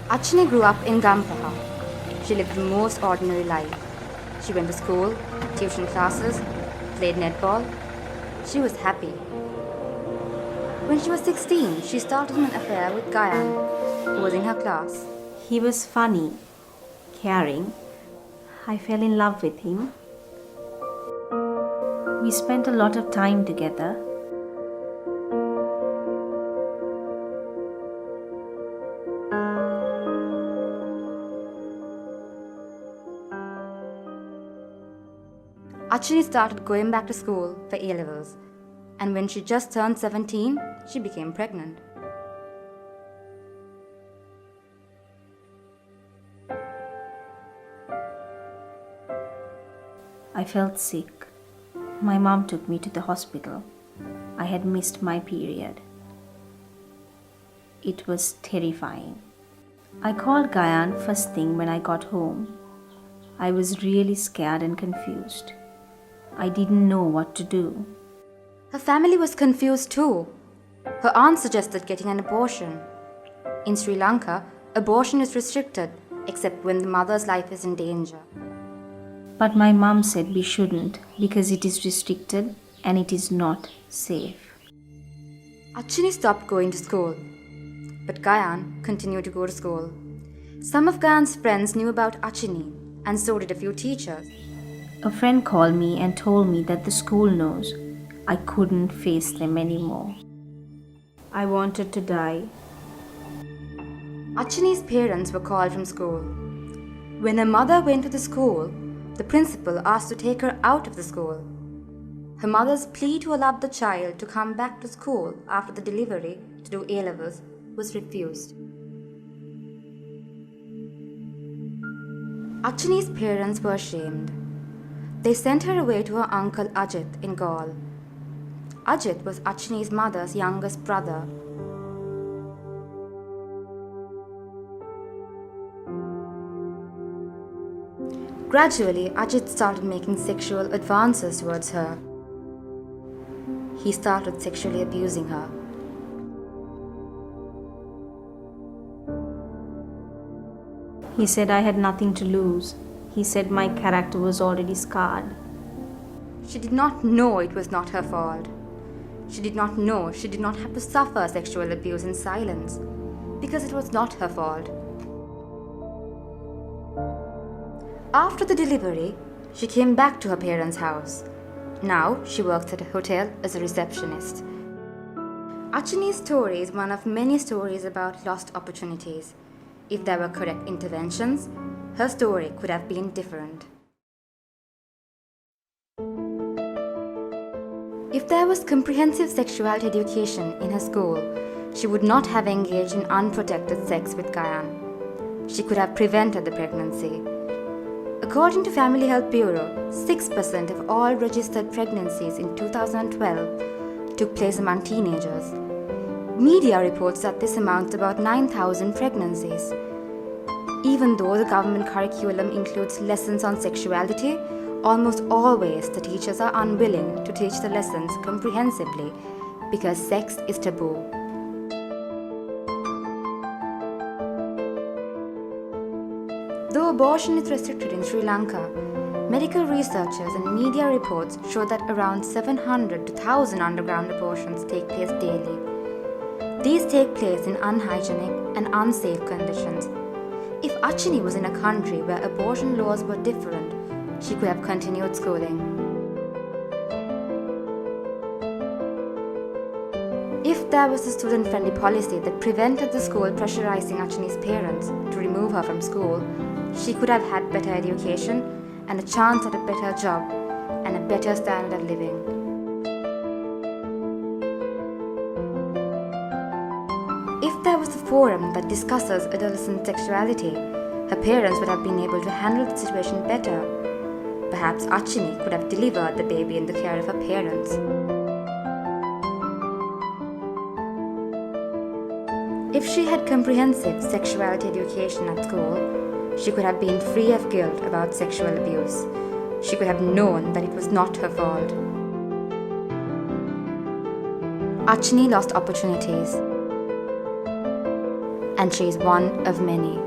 Achini grew up in Gampaha. She lived the most ordinary life. She went to school, tuition classes, played netball. She was happy. When she was 16, she started an affair with Gayan, who was in her class. He was funny, caring. I fell in love with him. We spent a lot of time together. Achini started going back to school for A levels, and when she just turned 17, she became pregnant. I felt sick. My mom took me to the hospital. I had missed my period. It was terrifying. I called Gayan first thing when I got home. I was really scared and confused. I didn't know what to do. Her family was confused too. Her aunt suggested getting an abortion. In Sri Lanka, abortion is restricted except when the mother's life is in danger. But my mom said we shouldn't because it is restricted and it is not safe. Achini stopped going to school, but Gayan continued to go to school. Some of Gayan's friends knew about Achini, and so did a few teachers. A friend called me and told me that the school knows. I couldn't face them anymore. I wanted to die. Achini's parents were called from school. When her mother went to the school, the principal asked to take her out of the school. Her mother's plea to allow the child to come back to school after the delivery to do A levels was refused. Achini's parents were ashamed. They sent her away to her uncle Ajit in Gaul. Ajit was Achini's mother's youngest brother. Gradually, Ajit started making sexual advances towards her. He started sexually abusing her. He said I had nothing to lose. He said my character was already scarred. She did not know it was not her fault. She did not know she did not have to suffer sexual abuse in silence because it was not her fault. After the delivery, she came back to her parents' house. Now she works at a hotel as a receptionist. Achini's story is one of many stories about lost opportunities. If there were correct interventions, her story could have been different. If there was comprehensive sexuality education in her school, she would not have engaged in unprotected sex with Gayan. She could have prevented the pregnancy. According to Family Health Bureau, 6% of all registered pregnancies in 2012 took place among teenagers. Media reports that this amounts to about 9,000 pregnancies. Even though the government curriculum includes lessons on sexuality, almost always the teachers are unwilling to teach the lessons comprehensively because sex is taboo. Though abortion is restricted in Sri Lanka, medical researchers and media reports show that around 700 to 1,000 underground abortions take place daily. These take place in unhygienic and unsafe conditions. If Achini was in a country where abortion laws were different, she could have continued schooling. If there was a student-friendly policy that prevented the school pressurizing Achini's parents to remove her from school, she could have had better education and a chance at a better job and a better standard of living. If there was a forum that discusses adolescent sexuality, her parents would have been able to handle the situation better. Perhaps Achini could have delivered the baby in the care of her parents. If she had comprehensive sexuality education at school, she could have been free of guilt about sexual abuse. She could have known that it was not her fault. Achini lost opportunities. and she is one of many.